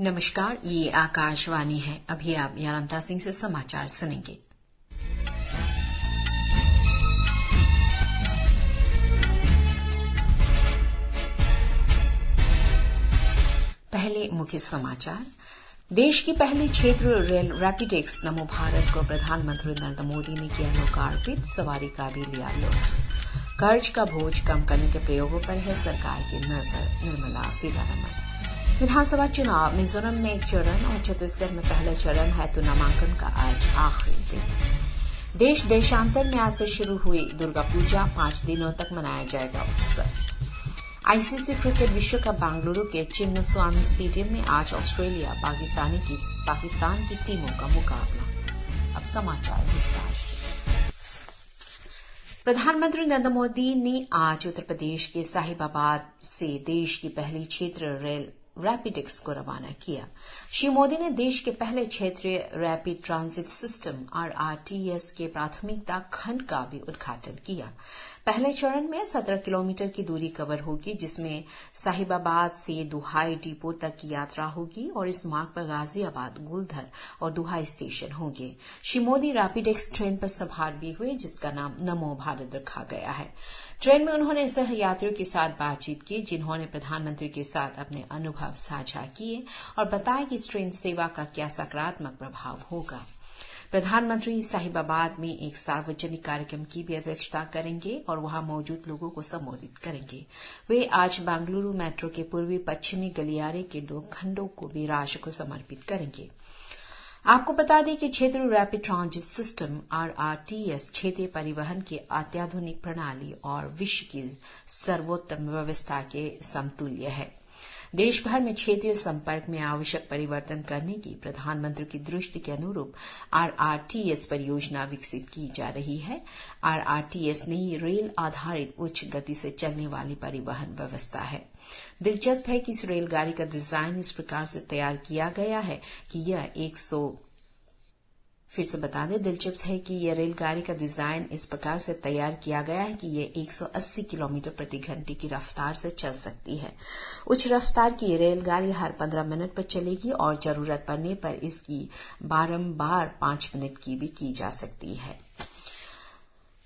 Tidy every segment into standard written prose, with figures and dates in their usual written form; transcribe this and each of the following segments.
नमस्कार, ये आकाशवाणी है। अभी आप यारंता सिंह से समाचार सुनेंगे। पहले मुख्य समाचार। देश की पहली क्षेत्र रेल रैपिडेक्स नमो भारत को प्रधानमंत्री नरेंद्र मोदी ने किया लोकार्पित, सवारी का भी लिया लुत्फ। कर्ज का बोझ कम करने के प्रयोगों पर है सरकार की नजर, निर्मला सीतारमण। विधानसभा चुनाव, मिजोरम में एक चरण और छत्तीसगढ़ में पहला चरण है तो नामांकन का आज आखिरी दिन। देश देशांतर में आज से शुरू हुई दुर्गा पूजा, 5 दिनों तक मनाया जाएगा उत्सव। आईसीसी क्रिकेट विश्व कप बेंगलुरु के चिन्नस्वामी स्टेडियम में आज ऑस्ट्रेलिया पाकिस्तान की टीमों का मुकाबला। अब समाचार विस्तार से। प्रधानमंत्री नरेंद्र मोदी ने आज उत्तर प्रदेश के साहिबाबाद से देश की पहली क्षेत्रीय रेल रैपिडेक्स को रवाना किया। श्री मोदी ने देश के पहले क्षेत्रीय रैपिड ट्रांजिट सिस्टम RRTS के प्राथमिकता खंड का भी उद्घाटन किया। पहले चरण में 17 किलोमीटर की दूरी कवर होगी, जिसमें साहिबाबाद से दुहाई डिपो तक की यात्रा होगी और इस मार्ग पर गाजियाबाद, गुलधर और दुहाई स्टेशन होंगे। श्री मोदी रैपिडेक्स ट्रेन पर सवार भी हुए, जिसका नाम नमो भारत रखा गया है। ट्रेन में उन्होंने सह यात्रियों के साथ बातचीत की, जिन्होंने प्रधानमंत्री के साथ अपने अनुभव साझा किए और बताया कि इस ट्रेन सेवा का क्या सकारात्मक प्रभाव होगा। प्रधानमंत्री साहिबाबाद में एक सार्वजनिक कार्यक्रम की भी अध्यक्षता करेंगे और वहां मौजूद लोगों को संबोधित करेंगे। वे आज बेंगलुरु मेट्रो के पूर्वी पश्चिमी गलियारे के 2 खंडों को भी राष्ट्र को समर्पित करेंगे। आपको बता दें कि क्षेत्रीय रैपिड ट्रांजिट सिस्टम RRTS क्षेत्रीय परिवहन की अत्याधुनिक प्रणाली और विश्व की सर्वोत्तम व्यवस्था के समतुल्य है। देश भर में क्षेत्रीय संपर्क में आवश्यक परिवर्तन करने की प्रधानमंत्री की दृष्टि के अनुरूप RRTS परियोजना विकसित की जा रही है। RRTS नई रेल आधारित उच्च गति से चलने वाली परिवहन व्यवस्था है। दिलचस्प है कि इस रेलगाड़ी का डिजाइन इस प्रकार से तैयार किया गया है कि यह 180 किलोमीटर प्रति घंटे की रफ्तार से चल सकती है। उच्च रफ्तार की ये रेलगाड़ी हर 15 मिनट पर चलेगी और जरूरत पड़ने पर इसकी बारंबार 5 मिनट की भी की जा सकती है।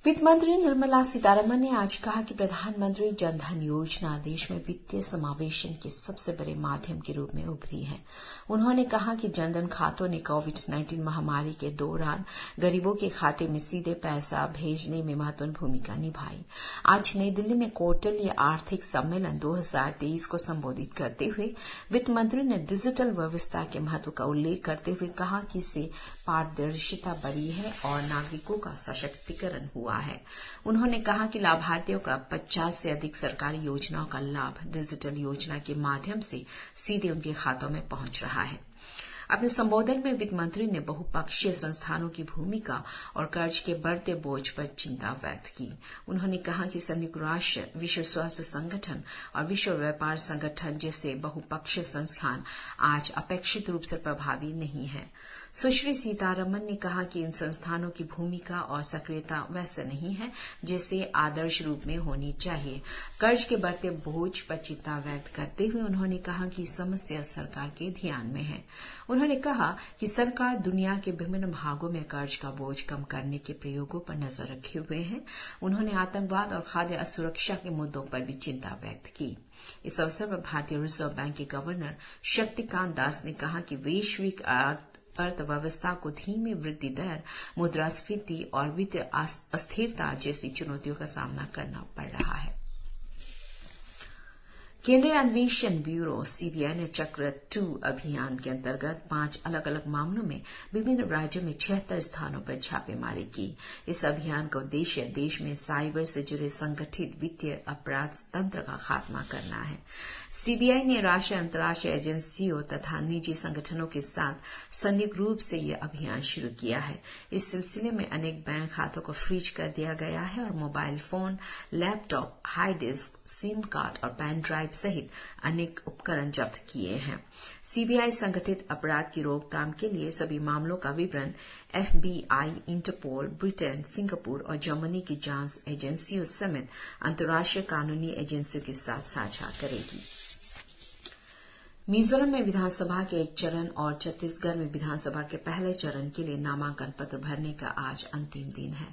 वित्त मंत्री निर्मला सीतारमण ने आज कहा कि प्रधानमंत्री जनधन योजना देश में वित्तीय समावेशन के सबसे बड़े माध्यम के रूप में उभरी है। उन्होंने कहा कि जनधन खातों ने कोविड-19 महामारी के दौरान गरीबों के खाते में सीधे पैसा भेजने में महत्वपूर्ण भूमिका निभाई। आज नई दिल्ली में कौटिल्य आर्थिक सम्मेलन 2023 को संबोधित करते हुए वित्त मंत्री ने डिजिटल व्यवस्था के महत्व का उल्लेख करते हुए कहा कि इससे पारदर्शिता बढ़ी है और नागरिकों का सशक्तिकरण हुआ है। उन्होंने कहा कि लाभार्थियों का 50 से अधिक सरकारी योजनाओं का लाभ डिजिटल योजना के माध्यम से सीधे उनके खातों में पहुंच रहा है। अपने संबोधन में वित्त मंत्री ने बहुपक्षीय संस्थानों की भूमिका और कर्ज के बढ़ते बोझ पर चिंता व्यक्त की। उन्होंने कहा कि संयुक्त राष्ट्र, विश्व स्वास्थ्य संगठन और विश्व व्यापार संगठन जैसे बहुपक्षीय संस्थान आज अपेक्षित रूप से प्रभावी नहीं है। सुश्री सीतारमण ने कहा कि इन संस्थानों की भूमिका और सक्रियता वैसे नहीं है जैसे आदर्श रूप में होनी चाहिए। कर्ज के बढ़ते बोझ पर चिंता व्यक्त करते हुए उन्होंने कहा कि समस्या सरकार के ध्यान में है। उन्होंने कहा कि सरकार दुनिया के विभिन्न भागों में कर्ज का बोझ कम करने के प्रयोगों पर नजर रखे हुए है। उन्होंने आतंकवाद और खाद्य असुरक्षा के मुद्दों पर भी चिंता व्यक्त की। इस अवसर पर भारतीय रिजर्व बैंक के गवर्नर शक्तिकांत दास ने कहा कि वैश्विक अर्थव्यवस्था को धीमी वृद्धि दर, मुद्रास्फीति और वित्तीय अस्थिरता जैसी चुनौतियों का सामना करना पड़ रहा है। केंद्रीय अन्वेषण ब्यूरो CBI ने चक्र 2 अभियान के अंतर्गत 5 अलग अलग मामलों में विभिन्न राज्यों में 76 स्थानों पर छापेमारी की। इस अभियान का उद्देश्य देश में साइबर से जुड़े संगठित वित्तीय अपराध तंत्र का खात्मा करना है। CBI ने राष्ट्रीय अंतर्राष्ट्रीय एजेंसियों तथा निजी संगठनों के साथ संयुक्त रूप से यह अभियान शुरू किया है। इस सिलसिले में अनेक बैंक खातों को फ्रीज कर दिया गया है और mobile phone, laptop, hard disk, SIM card और पेन ड्राइव सहित अनेक उपकरण जब्त किए हैं। CBI संगठित अपराध की रोकथाम के लिए सभी मामलों का विवरण FBI, इंटरपोल, ब्रिटेन, सिंगापुर और जर्मनी की जांच एजेंसियों समेत अंतर्राष्ट्रीय कानूनी एजेंसियों के साथ साझा करेगी। मिजोरम में विधानसभा के एक चरण और छत्तीसगढ़ में विधानसभा के पहले चरण के लिए नामांकन पत्र भरने का आज अंतिम दिन है।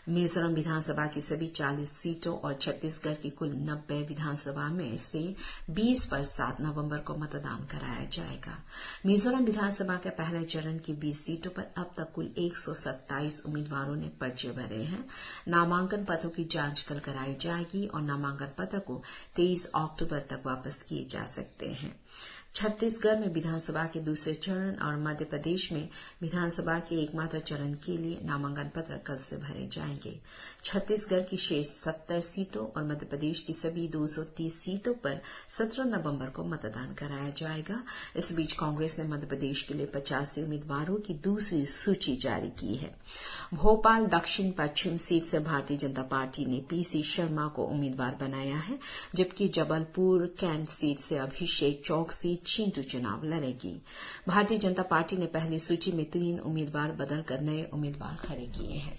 मिजोरम विधानसभा की सभी 40 सीटों और छत्तीसगढ़ की कुल 90 विधानसभा में से 20 पर 7 नवंबर को मतदान कराया जाएगा। मिजोरम विधानसभा के पहले चरण की 20 सीटों पर अब तक कुल 127 उम्मीदवारों ने पर्चे भरे हैं। नामांकन पत्रों की जांच कल कराई जाएगी और नामांकन पत्र को 23 अक्टूबर तक वापस किए जा सकते हैं। छत्तीसगढ़ में विधानसभा के दूसरे चरण और मध्य प्रदेश में विधानसभा के एकमात्र चरण के लिए नामांकन पत्र कल से भरे जाएंगे। छत्तीसगढ़ की शेष 70 सीटों और मध्य प्रदेश की सभी 230 सीटों पर 17 नवंबर को मतदान कराया जाएगा। इस बीच कांग्रेस ने मध्य प्रदेश के लिए 85 उम्मीदवारों की दूसरी सूची जारी की है। भोपाल दक्षिण पश्चिम सीट से भारतीय जनता पार्टी ने पीसी शर्मा को उम्मीदवार बनाया है, जबकि जबलपुर कैंट सीट से अभिषेक चौकसी चिंटू चुनाव लड़ेगी। भारतीय जनता पार्टी ने पहली सूची में 3 उम्मीदवार बदलकर नए उम्मीदवार खड़े किए हैं।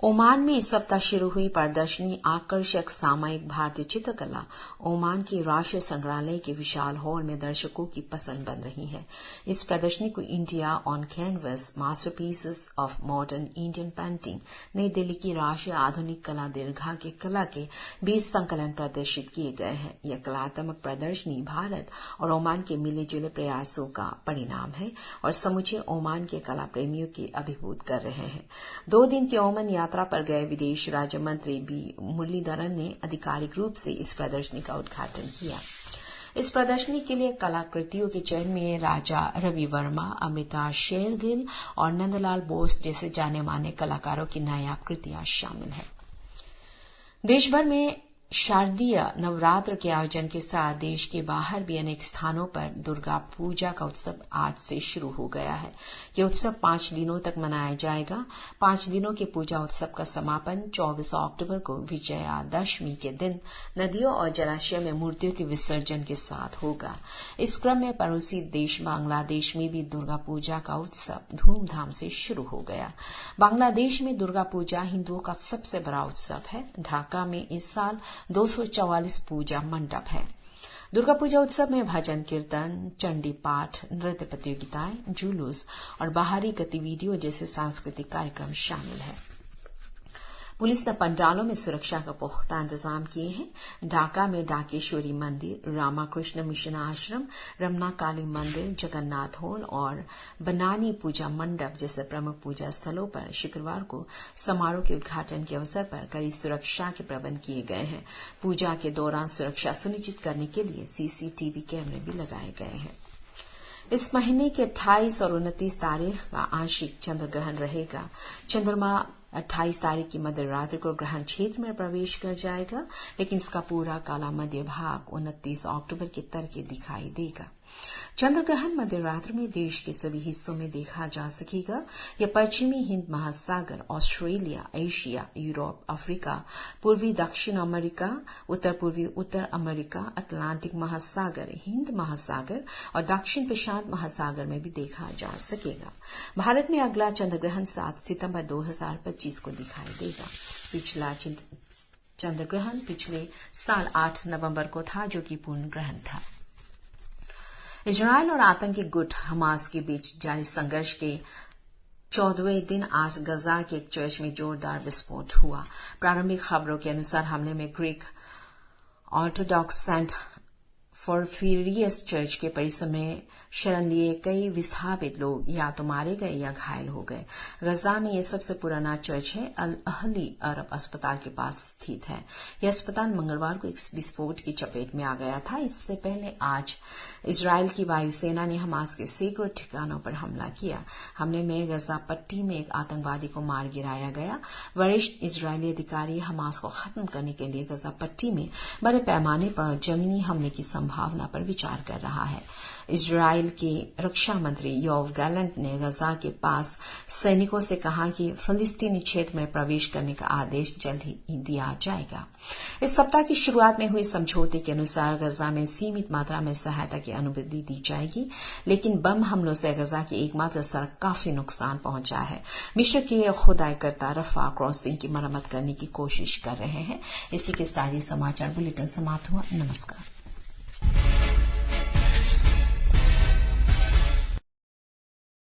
ओमान में इस सप्ताह शुरू हुई प्रदर्शनी आकर्षक सामयिक भारतीय चित्रकला ओमान के राष्ट्रीय संग्रहालय के विशाल हॉल में दर्शकों की पसंद बन रही है। इस प्रदर्शनी को India on canvas masterpieces of modern Indian painting New Delhi की राष्ट्रीय आधुनिक कला दीर्घा के कला के 20 संकलन प्रदर्शित किए गए हैं। यह कलात्मक प्रदर्शनी भारत और ओमान के मिले जुले प्रयासों का परिणाम है और समूचे ओमान के कला प्रेमियों की अभिभूत कर रहे हैं। 2 दिन के ओमान यात्रा पर गए विदेश राज्य मंत्री बी मुरलीधरन ने आधिकारिक रूप से इस प्रदर्शनी का उद्घाटन किया। इस प्रदर्शनी के लिए कलाकृतियों के चयन में राजा रवि वर्मा, अमृता शेरगिल और नंदलाल बोस जैसे जाने माने कलाकारों की नायाब कृतियां शामिल हैं। देश भर में शारदीय नवरात्र के आयोजन के साथ देश के बाहर भी अनेक स्थानों पर दुर्गा पूजा का उत्सव आज से शुरू हो गया है। यह उत्सव 5 दिनों तक मनाया जाएगा। 5 दिनों के पूजा उत्सव का समापन 24 अक्टूबर को विजयादशमी के दिन नदियों और जलाशय में मूर्तियों के विसर्जन के साथ होगा। इस क्रम में पड़ोसी देश बांग्लादेश में भी दुर्गा पूजा का उत्सव धूमधाम से शुरू हो गया। बांग्लादेश में दुर्गा पूजा हिंदुओं का सबसे बड़ा उत्सव है। ढाका में इस साल 244 पूजा मंडप है। दुर्गा पूजा उत्सव में भजन कीर्तन, चंडी पाठ, नृत्य प्रतियोगिताएं, जुलूस और बाहरी गतिविधियों जैसे सांस्कृतिक कार्यक्रम शामिल हैं। पुलिस ने पंडालों में सुरक्षा का पुख्ता इंतजाम किए हैं। ढाका में डाकेश्वरी मंदिर, रामाकृष्ण मिशन आश्रम, रमना काली मंदिर, जगन्नाथ हॉल और बनानी पूजा मंडप जैसे प्रमुख पूजा स्थलों पर शुक्रवार को समारोह के उद्घाटन के अवसर पर कड़ी सुरक्षा के प्रबंध किए गए हैं। पूजा के दौरान सुरक्षा सुनिश्चित करने के लिए सीसीटीवी कैमरे भी लगाए गए हैं। इस महीने के 28 और 29 तारीख का आंशिक चंद्र ग्रहण रहेगा। चंद्रमा 28 तारीख की मध्य रात्रि को ग्रहण क्षेत्र में प्रवेश कर जाएगा, लेकिन इसका पूरा काला मध्य भाग 29 अक्टूबर के तड़के दिखाई देगा। चंद्र ग्रहण मध्य रात्रि में देश के सभी हिस्सों में देखा जा सकेगा। यह पश्चिमी हिंद महासागर, ऑस्ट्रेलिया, एशिया, यूरोप, अफ्रीका, पूर्वी दक्षिण अमेरिका, उत्तर पूर्वी उत्तर अमेरिका, अटलांटिक महासागर, हिंद महासागर और दक्षिण प्रशांत महासागर में भी देखा जा सकेगा। भारत में अगला चंद्र ग्रहण 7 सितंबर 2025 को दिखाई देगा। पिछला चंद्र ग्रहण पिछले साल 8 नवंबर को था, जो कि पूर्ण ग्रहण था। इजरायल और आतंकी गुट हमास के बीच जारी संघर्ष के 14वें दिन आज गजा के एक चर्च में जोरदार विस्फोट हुआ। प्रारंभिक खबरों के अनुसार हमले में ग्रीक ऑर्थोडॉक्स सेंट फोरफिरियस चर्च के परिसर में शरण लिए कई विस्थापित लोग या तो मारे गए या घायल हो गए। गजा में यह सबसे पुराना चर्च है। अल अहली अरब अस्पताल के पास स्थित है। यह अस्पताल मंगलवार को एक विस्फोट की चपेट में आ गया था। इससे पहले आज इजरायल की वायुसेना ने हमास के सैकड़ों ठिकानों पर हमला किया। हमले में गजा पट्टी में एक आतंकवादी को मार गिराया गया। वरिष्ठ इजरायली अधिकारी हमास को खत्म करने के लिए गजा पट्टी में बड़े पैमाने पर जमीनी हमले की संभावना पर विचार कर रहा है। इजरायल के रक्षा मंत्री योव गैलेंट ने गजा के पास सैनिकों से कहा कि फिलिस्तीनी क्षेत्र में प्रवेश करने का आदेश जल्द ही दिया जाएगा। इस सप्ताह की शुरुआत में हुए समझौते के अनुसार गजा में सीमित मात्रा में सहायता की अनुमति दी जाएगी, लेकिन बम हमलों से गजा की एकमात्र सड़क काफी नुकसान पहुंचा है। मिस्र के खुदाईकर्ता रफा क्रॉसिंग की मरम्मत करने की कोशिश कर रहे हैं। इसी के साथ ही समाचार बुलेटिन समाप्त हुआ। नमस्कार।